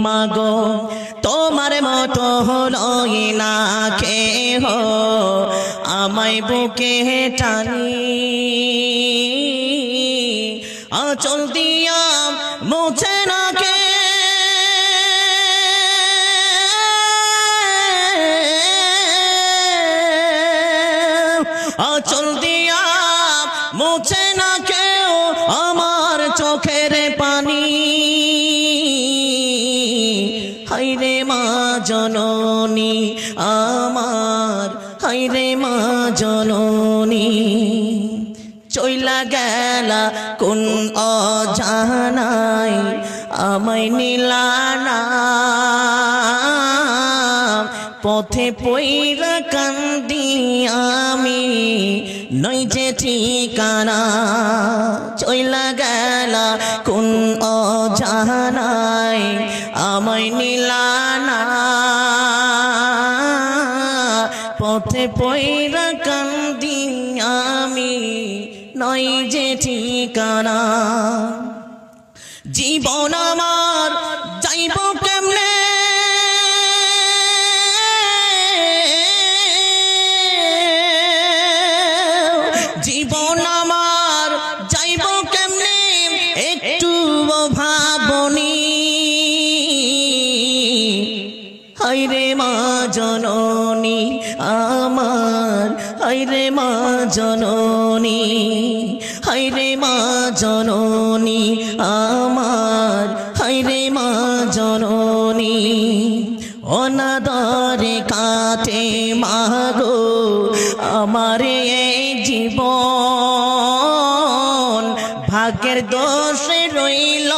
মাগো তোমার মতো হলোই না কেহ আমায় বুকে টানি আঁচল দিয়া মুছে না কে আঁচল দিয়া মুছে না কেউ আমার চোখের পানি হায়রে মা জননী আমার হায়রে মা জননী চইলা গেলা কোন অজানায় আমায় নিলানা পথে পইরা কান্দি আমি নই যে ঠিকানা চইলা গেলা কোন অজানায় আমায় নিলানা পথে পইরা কান্দি আমি নই যে ঠিকানা জীবন আমার যাইব কেমনে জীবন আমার যাইব কেমনে একটু ভাবনি হায়রে মা জননী আমার হায়রে মা জননী হায়রে মা জননী আমার হায়রে মা জননী অনাদরে কাটে মাগো আমার এই জীবন ভাগ্যের দোষে রইল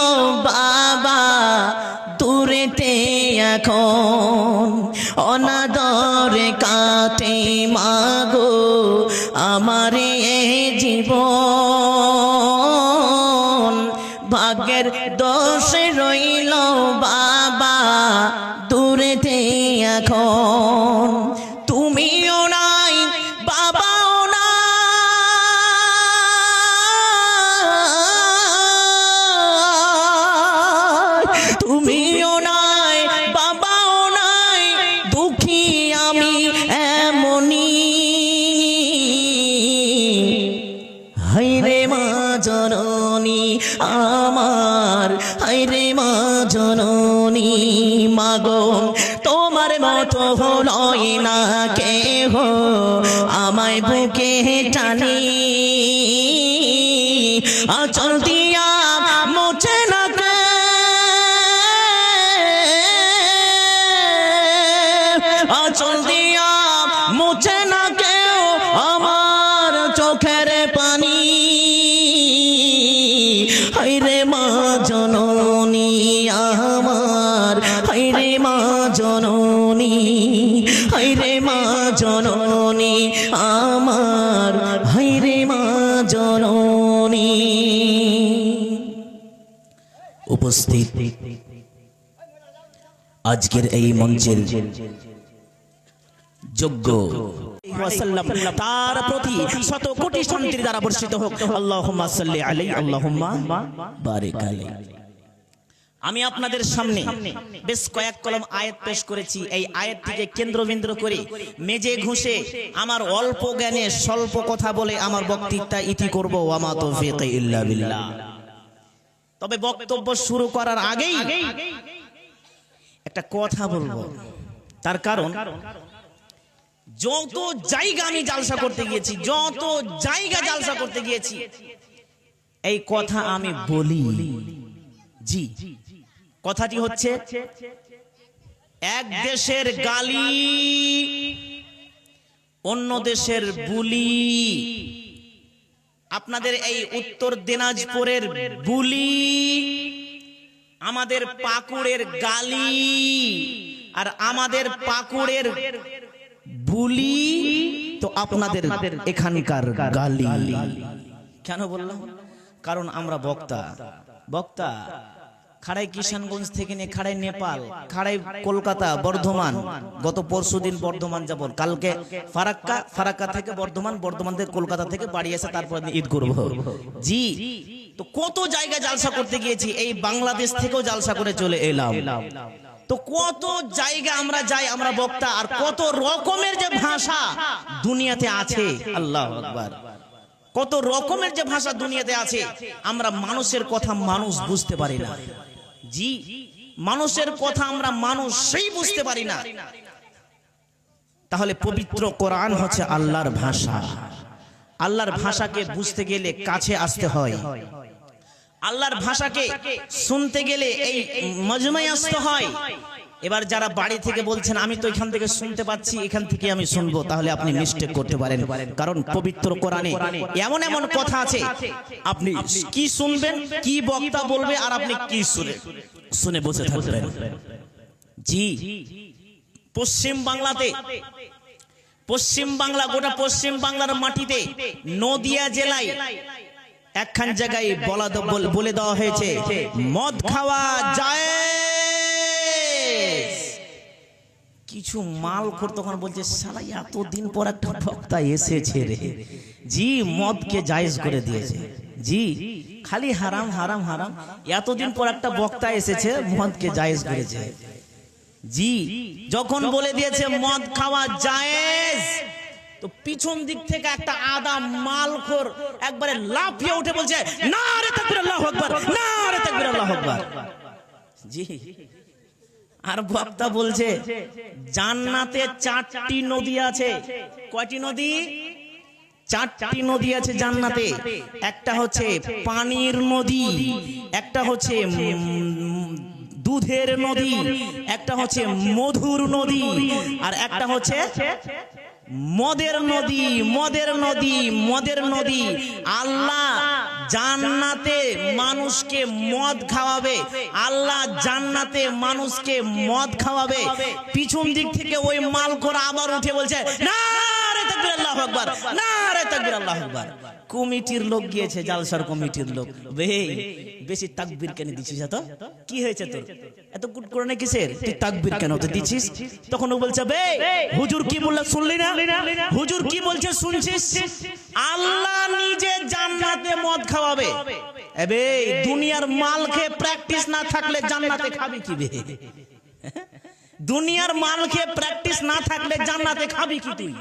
বাবা দূরেতে এখন অনাদরে কাটে মাগো আমার এই জীবন ভাগ্যের দোষে রইল বাবা দূরেতে এখন তুমিও নাই বাবাও নাই তুমিও নাই বাবাও নাই দুঃখী আমি এমনি হায়রে মা জননী আমার হায়রে মা জননী মাগো তোমার মতো হলোই না কেহ আমায় বুকে টানি আঁচল দিয়া মুছে না কে আঁচল দিয়া মুছে না কেউ আমার চোখের পানি হায়রে মা জননী আমার হায়রে মা জননী হায়রে মা জননী আমার হায়রে মা জননী উপস্থিত আজকের এই মঞ্চের যোগ্য তার প্রতি শত কোটি শান্তির দ্বারা বর্ষিত হোক আল্লাহুম্মা সাল্লি আলাইহি আল্লাহুম্মা বারিক আলাইহি আমি আপনাদের সামনে বেশ কয়েক কলম আয়াত পেশ করেছি এই আয়াতটিকে কেন্দ্রবিন্দু করে মেজে ঘুষে আমার অল্প জ্ঞানে স্বল্প কথা বলে আমার বক্তৃতা ইতি করব ওয়া মা তাওফীক ইল্লা বিল্লাহ তবে বক্তব্য শুরু করার আগেই একটা কথা বলবো তার কারণ যত জায়গা আমি জালসা করতে গিয়েছি যত জায়গা জালসা করতে গিয়েছি এই কথা আমি বলি জি কথাটি হচ্ছে এক দেশের গালি অন্য দেশের বুলি আপনাদের এই উত্তর দিনাজপুরের বুলি আমাদের পাকুড়ের গালি আর আমাদের পাকুড়ের বুলি তো আপনাদের এখানকার গালি কেন বললাম কারণ আমরা বক্তা বক্তা খাড়াই কিষানগঞ্জ থেকে নিয়ে খাড়াই নেপাল খাড়াই কলকাতা বর্ধমান গত পরশুদিন বর্ধমান যাব কালকে ফারাক্কা থেকে বর্ধমান থেকে কলকাতা থেকে বাড়ি এসে তারপর ঈদ করব জি তো কত জায়গায় জালসা করতে গিয়েছি, এই বাংলাদেশ থেকেও জালসা করে চলে এলাম। তো কত জায়গা আমরা যাই, আমরা বক্তা, আর কত রকমের যে ভাষা দুনিয়াতে আছে, আল্লাহু আকবার, কত রকমের যে ভাষা দুনিয়াতে আছে, আমরা মানুষের কথা মানুষ বুঝতে পারি না। জি, মানুষের কথা আমরা মানুষ সেই বুঝতে পারি না। তাহলে পবিত্র কোরআন হচ্ছে আল্লাহর ভাষা। আল্লাহর ভাষাকে বুঝতে গেলে কাছে আসতে হয়, আল্লাহর ভাষাকে শুনতে গেলে এই মজমায় আসতে হয়। এবার যারা বাড়ি থেকে বলছেন আমি তো এখান থেকে শুনতে পাচ্ছি, এখান থেকে আমি শুনবো, তাহলে আপনি মিস্টেক করতে পারেন। কারণ পবিত্র কোরআনে এমন এমন কথা আছে, আপনি কি শুনবেন, কি বক্তা বলবে, আর আপনি কি শুনে বসে থাকবেন। জি, পশ্চিম বাংলাতে, পশ্চিম বাংলা, গোটা পশ্চিম বাংলার মাটিতে নদিয়া জেলায় একখান জায়গায় বলে দেওয়া হয়েছে মদ খাওয়া যায়। কিছু মাল খোর তখন বলছে শালা এতদিন পর একটা বক্তা এসেছে রে, জি মদকে জায়েজ করে দিয়েছে। জি, খালি হারাম হারাম হারাম, এতদিন পর একটা বক্তা এসেছে মদকে জায়েজ করেছে। জি, যখন বলে দিয়েছে মদ খাওয়া জায়েজ, তো পিছন দিক থেকে একটা আদা মালখোর একবারে লাফিয়ে উঠে বলছে নারে তাকবীর আল্লাহু আকবার, নারে তাকবীর আল্লাহু আকবার। জি, আর বক্তা বলছে জান্নাতে 4টি নদী আছে। কয়টি নদী? 4টি নদী আছে জান্নাতে। একটা হচ্ছে পানির নদী, একটা হচ্ছে দুধের নদী, একটা হচ্ছে মধুর নদী, আর একটা হচ্ছে মদের নদী। মদের নদী, মদের নদী। আল্লাহ জান্নাতে মানুষকে মদ খাওয়াবে, আল্লাহ জান্নাতে মানুষকে মদ খাওয়াবে। পিছন দিক থেকে ওই মালখোর আবার উঠে বলছে নারে তাকবীর আল্লাহু আকবার, নারে তাকবীর আল্লাহু আকবার। কমিটির লোক গিয়েছে, জালসার কমিটির লোক, বেশি তাকবীর কেন দিছিস? এত কি হয়েছে তোর, এত কুট করে না কিসের, তুই তাকবীর কেন তো দিছিস? তখন ও বলছে বে হুজুর কি বললে শুনলি না, হুজুর কি বলছে শুনছিস? আল্লাহ নিজে জান্নাতে মদ খাওয়াবে। এবে দুনিয়ার মাল খেয়ে প্র্যাকটিস না থাকলে জান্নাতে খাবি কি বে? দুনিয়ার মাল খেয়ে প্র্যাকটিস না থাকলে জান্নাতে খাবি কি তুই?